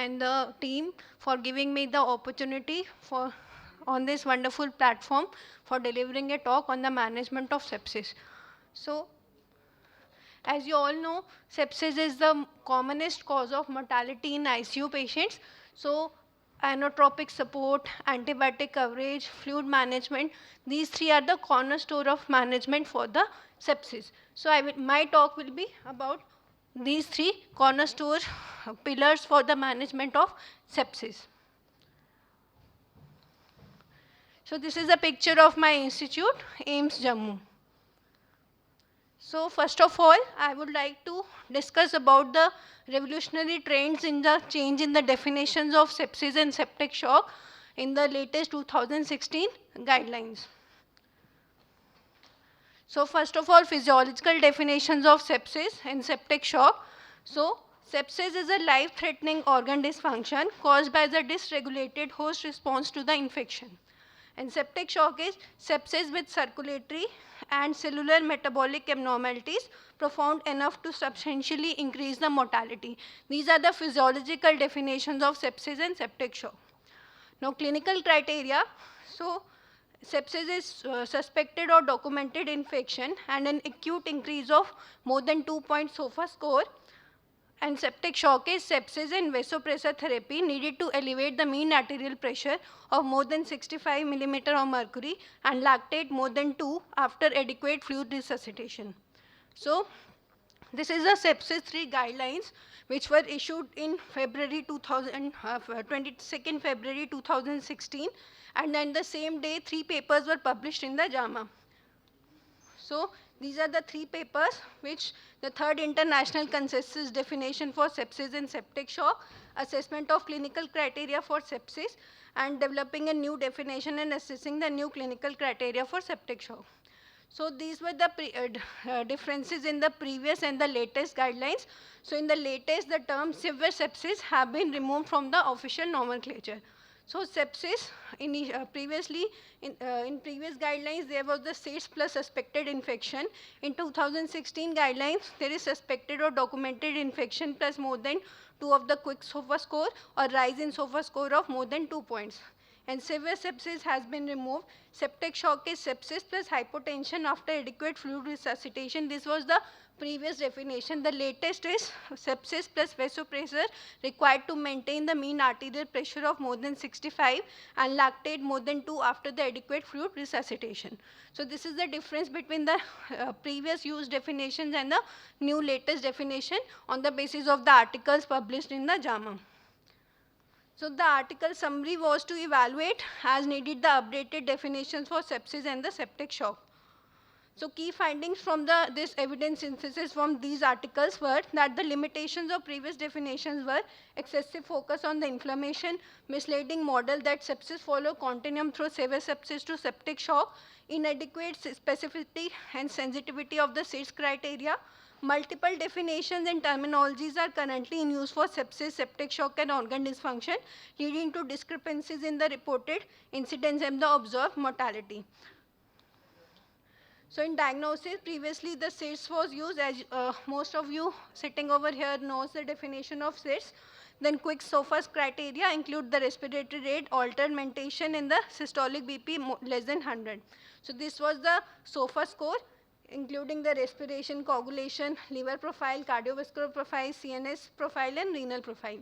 and the team for giving me the opportunity for on this wonderful platform for delivering a talk on the management of sepsis. So, as you all know, sepsis is the commonest cause of mortality in ICU patients. So, inotropic support, antibiotic coverage, fluid management, these three are the cornerstone of management for the sepsis. So, my talk will be about these three cornerstone pillars for the management of sepsis. So, this is a picture of my institute, AIIMS Jammu. So first of all, I would like to discuss about the revolutionary trends in the change in the definitions of sepsis and septic shock in the latest 2016 guidelines. So first of all, physiological definitions of sepsis and septic shock. So sepsis is a life-threatening organ dysfunction caused by the dysregulated host response to the infection. And septic shock is sepsis with circulatory and cellular metabolic abnormalities profound enough to substantially increase the mortality. These are the physiological definitions of sepsis and septic shock. Now, clinical criteria. So, sepsis is suspected or documented infection and an acute increase of more than 2 point SOFA score. And septic shock is sepsis and vasopressor therapy needed to elevate the mean arterial pressure of more than 65 millimeter of mercury and lactate more than 2 after adequate fluid resuscitation. So, this is the sepsis 3 guidelines which were issued in February 22nd February 2016, and then the same day 3 papers were published in the JAMA. So these are the 3 papers which the third international consensus definition for sepsis and septic shock, assessment of clinical criteria for sepsis, and developing a new definition and assessing the new clinical criteria for septic shock. So these were the differences in the previous and the latest guidelines. So in the latest, the term severe sepsis have been removed from the official nomenclature. So sepsis, previously, in previous guidelines, there was the SIDS plus suspected infection. In 2016 guidelines, there is suspected or documented infection plus more than 2 of the quick SOFA score or rise in SOFA score of more than 2 points. And severe sepsis has been removed. Septic shock is sepsis plus hypotension after adequate fluid resuscitation. This was the previous definition. The latest is sepsis plus vasopressor required to maintain the mean arterial pressure of more than 65 and lactate more than 2 after the adequate fluid resuscitation. So this is the difference between the previous used definitions and the new latest definition on the basis of the articles published in the JAMA. So the article summary was to evaluate as needed the updated definitions for sepsis and the septic shock. So key findings from this evidence synthesis from these articles were that the limitations of previous definitions were excessive focus on the inflammation, misleading model that sepsis follow continuum through severe sepsis to septic shock, inadequate specificity and sensitivity of the SIDS criteria. Multiple definitions and terminologies are currently in use for sepsis, septic shock, and organ dysfunction, leading to discrepancies in the reported incidence and the observed mortality. So in diagnosis, previously the SIDS was used, as most of you sitting over here knows the definition of SIDS. Then quick SOFA criteria include the respiratory rate, alternation in the systolic BP less than 100. So this was the SOFA score, including the respiration, coagulation, liver profile, cardiovascular profile, CNS profile, and renal profile.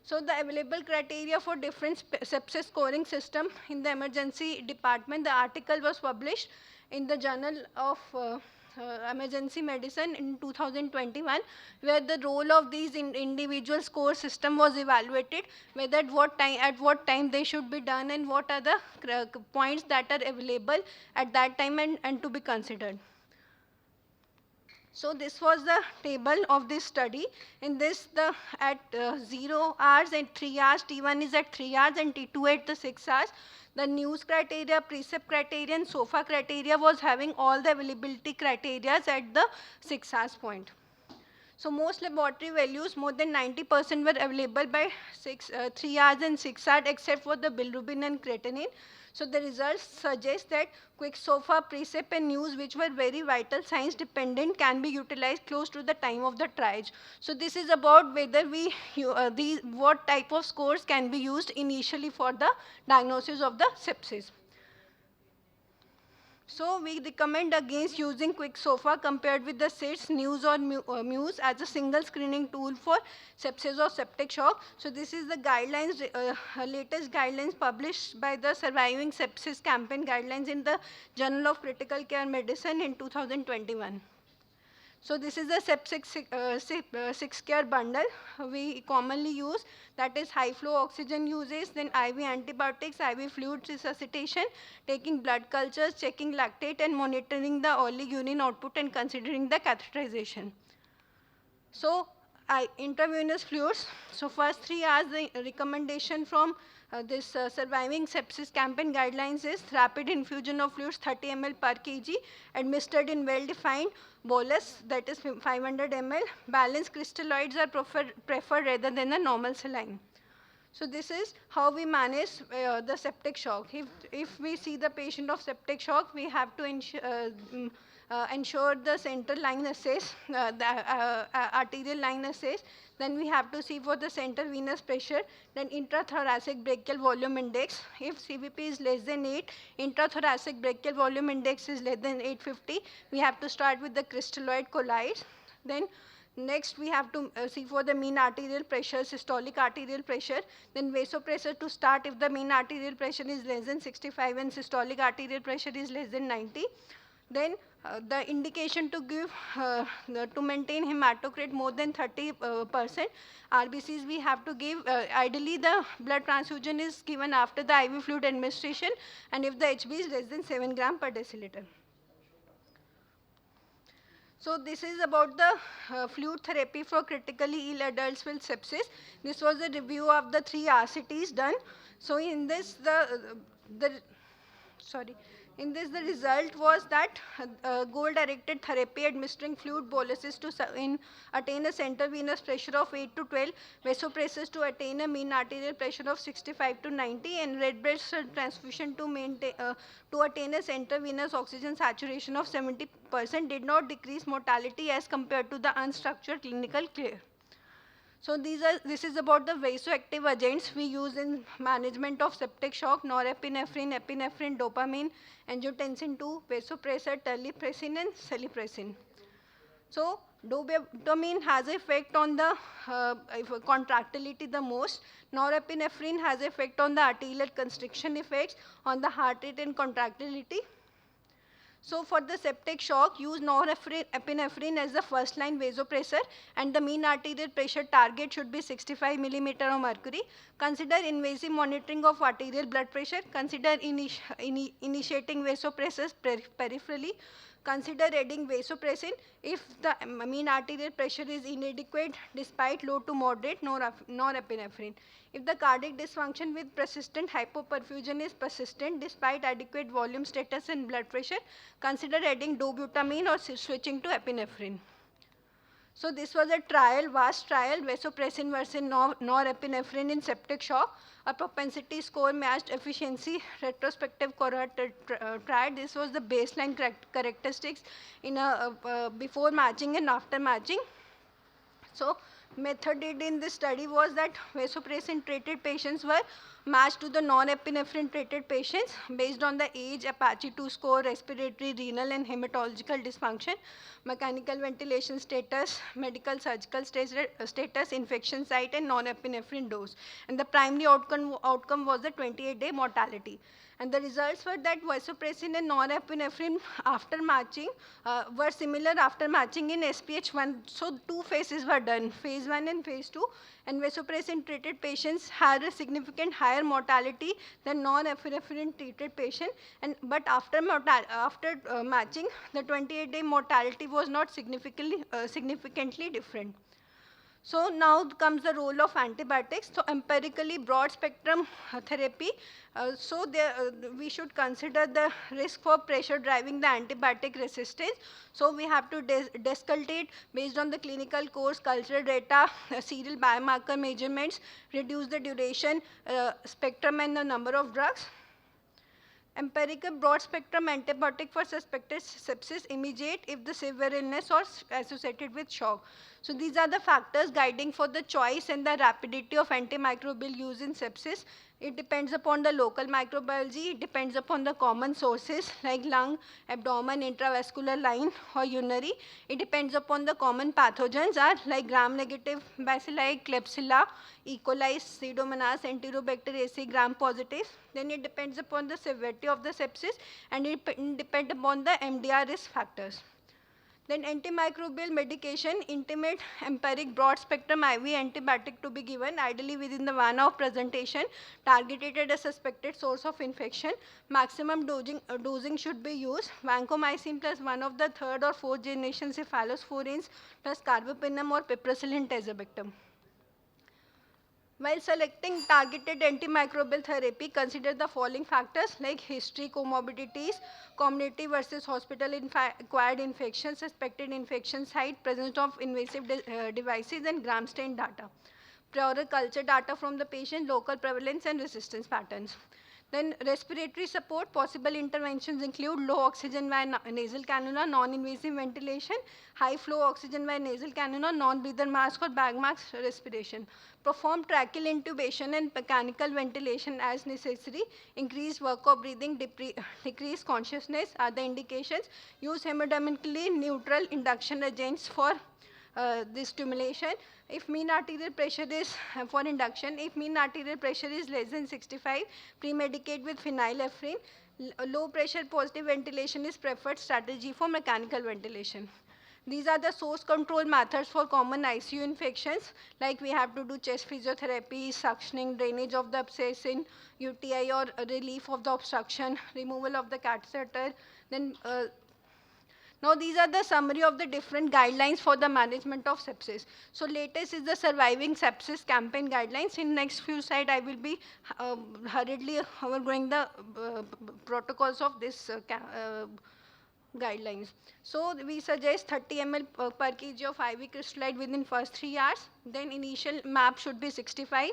So the available criteria for different sepsis scoring system in the emergency department, the article was published in the Journal of Emergency Medicine in 2021, where the role of these individual score system was evaluated, whether at what time they should be done and what are the points that are available at that time and to be considered. So this was the table of this study. In this, at 0 hours and 3 hours, T1 is at 3 hours and T2 at the 6 hours. The news criteria, precept criteria, and SOFA criteria was having all the availability criteria at the 6 hours point. So most laboratory values, more than 90% were available by 3 hours and 6 hours except for the bilirubin and creatinine. So the results suggest that quick SOFA, PRECEP and NEWS, which were very vital signs dependent, can be utilized close to the time of the triage. So this is about whether what type of scores can be used initially for the diagnosis of the sepsis. So we recommend against using Quick SOFA compared with the SITS, NEWS or MUSE as a single screening tool for sepsis or septic shock. So this is the guidelines, latest guidelines published by the Surviving Sepsis Campaign guidelines in the Journal of Critical Care Medicine in 2021. So this is the six care bundle we commonly use, that is high flow oxygen usage, then IV antibiotics, IV fluid resuscitation, taking blood cultures, checking lactate and monitoring the early urine output and considering the catheterization. So intravenous fluids. So first 3 hours, the recommendation from this Surviving Sepsis Campaign guidelines is rapid infusion of fluids 30 ml per kg administered in well-defined bolus, that is 500 ml. Balanced crystalloids are preferred rather than a normal saline. So this is how we manage the septic shock. If we see the patient of septic shock, we have to ensure the central line assess, arterial line assess. Then we have to see for the central venous pressure, then intrathoracic brachial volume index. If CVP is less than 8, intrathoracic brachial volume index is less than 850, we have to start with the crystalloid colloids. Then next, we have to see for the mean arterial pressure, systolic arterial pressure, then vasopressor to start if the mean arterial pressure is less than 65 and systolic arterial pressure is less than 90. Then the indication to give, to maintain hematocrit more than 30%, RBCs we have to give, ideally the blood transfusion is given after the IV fluid administration and if the HB is less than 7 gram per deciliter. So this is about the fluid therapy for critically ill adults with sepsis. This was a review of the 3 RCTs done. So in this in this the result was that goal-directed therapy administering fluid boluses to attain a central venous pressure of 8 to 12, vasopressors to attain a mean arterial pressure of 65 to 90, and red blood cell transfusion to maintain to attain a central venous oxygen saturation of 70% did not decrease mortality as compared to the unstructured clinical care. So this is about the vasoactive agents we use in management of septic shock: norepinephrine, epinephrine, dopamine, angiotensin 2, vasopressor, terlipressin and celepressin. So dopamine has effect on the contractility the most. Norepinephrine has effect on the arterial constriction effects, on the heart rate and contractility. So for the septic shock, use norepinephrine as the first line vasopressor and the mean arterial pressure target should be 65 millimeter of mercury. Consider invasive monitoring of arterial blood pressure. Consider initiating vasopressors peripherally. Consider adding vasopressin if the mean arterial pressure is inadequate despite low to moderate norepinephrine. If the cardiac dysfunction with persistent hypoperfusion is persistent despite adequate volume status and blood pressure, consider adding dobutamine or switching to epinephrine. So this was a trial, vast trial, vasopressin versus norepinephrine in septic shock. A propensity score matched efficiency retrospective cohort trial. This was the baseline characteristics in before matching and after matching. So method did in this study was that vasopressin treated patients were matched to the non-epinephrine treated patients based on the age, Apache 2 score, respiratory, renal and hematological dysfunction, mechanical ventilation status, medical surgical status, infection site and non-epinephrine dose. And the primary outcome was the 28-day mortality. And the results were that vasopressin and norepinephrine after matching were similar after matching in SPH1. So 2 phases were done, phase 1 and phase 2. And vasopressin treated patients had a significant higher mortality than norepinephrine treated patient. But after matching, the 28-day mortality was not significantly different. So now comes the role of antibiotics. So empirically broad spectrum therapy. We should consider the risk for pressure driving the antibiotic resistance. So we have to desculptate based on the clinical course, cultural data, serial biomarker measurements, reduce the duration, spectrum and the number of drugs. Empirical broad spectrum antibiotic for suspected sepsis immediate if the severe illness or associated with shock. So these are the factors guiding for the choice and the rapidity of antimicrobial use in sepsis. It depends upon the local microbiology, it depends upon the common sources like lung, abdomen, intravascular line or urinary. It depends upon the common pathogens are like gram-negative bacilli, Klebsiella, E. coli, Pseudomonas, Enterobacteriaceae, gram-positive. Then it depends upon the severity of the sepsis and it depends upon the MDR risk factors. Then antimicrobial medication, intimate, empiric, broad spectrum IV antibiotic to be given ideally within the 1 hour presentation, targeted at a suspected source of infection. Maximum dosing should be used. Vancomycin plus one of the third or fourth generation cephalosporins plus carbapenem or piperacillin tazobactam. While selecting targeted antimicrobial therapy, consider the following factors like history, comorbidities, community versus hospital acquired infections, suspected infection site, presence of invasive devices and gram stain data. Prior culture data from the patient, local prevalence and resistance patterns. Then respiratory support, possible interventions include low oxygen via nasal cannula, non-invasive ventilation, high flow oxygen via nasal cannula, non-breather mask or bag mask respiration. Perform tracheal intubation and mechanical ventilation as necessary. Increase work of breathing, decrease consciousness are the indications. Use hemodynamically neutral induction agents for this stimulation. If mean arterial pressure is for induction, if mean arterial pressure is less than 65, pre-medicate with phenylephrine. Low pressure positive ventilation is preferred strategy for mechanical ventilation. These are the source control methods for common ICU infections, like we have to do chest physiotherapy, suctioning, drainage of the abscess in UTI or relief of the obstruction, removal of the catheter, then now these are the summary of the different guidelines for the management of sepsis. So latest is the surviving sepsis campaign guidelines. In next few slides I will be hurriedly overgoing the protocols of this guidelines. So we suggest 30 ml per kg of IV crystalloid within first 3 hours. Then initial MAP should be 65.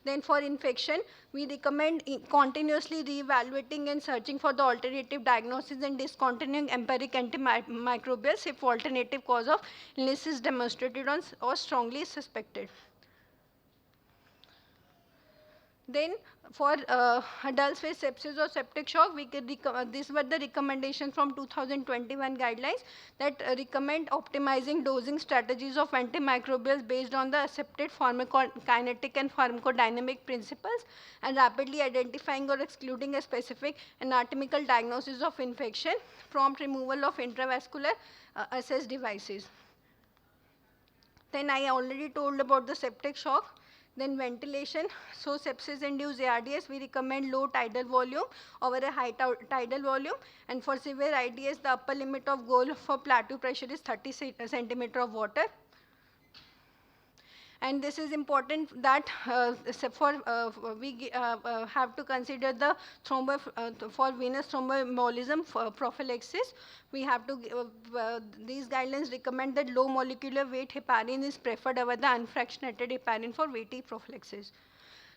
Then for infection, we recommend continuously re-evaluating and searching for the alternative diagnosis and discontinuing empiric antimicrobials if alternative cause of illness is demonstrated or strongly suspected. Then for adults with sepsis or septic shock, we could these were the recommendations from 2021 guidelines that recommend optimizing dosing strategies of antimicrobials based on the accepted pharmacokinetic and pharmacodynamic principles and rapidly identifying or excluding a specific anatomical diagnosis of infection, prompt removal of intravascular access devices. Then I already told about the septic shock. Then ventilation. So sepsis-induced ARDS, we recommend low tidal volume over a high tidal volume. And for severe IDS, the upper limit of goal for plateau pressure is 30 centimeter of water. And this is important that we have to consider the for venous thromboembolism for prophylaxis. We have to these guidelines recommend that low molecular weight heparin is preferred over the unfractionated heparin for weighty prophylaxis.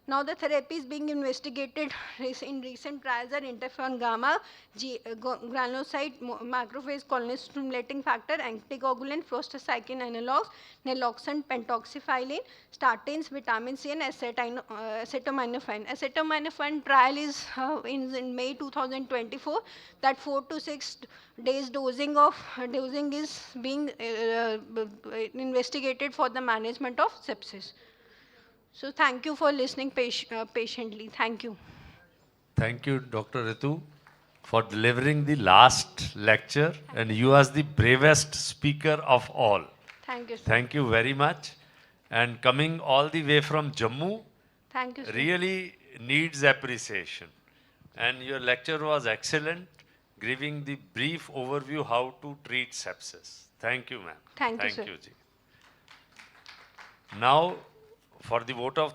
Now the therapies being investigated in recent trials are interferon gamma, granulocyte, macrophage colony-stimulating factor, anticoagulant, prostacyclin analogs, naloxone, pentoxifylline, statins, vitamin C and acetaminophen. Acetaminophen trial is in May 2024 that 4 to 6 days dosing is being investigated for the management of sepsis. So thank you for listening patiently. Thank you. Thank you, Dr. Ritu, for delivering the last lecture. And you are the bravest speaker of all. Thank you, sir. Thank you very much. And coming all the way from Jammu, thank you, sir. Really needs appreciation. And your lecture was excellent, giving the brief overview how to treat sepsis. Thank you, ma'am. Thank you, sir. Ji. Now, for the vote of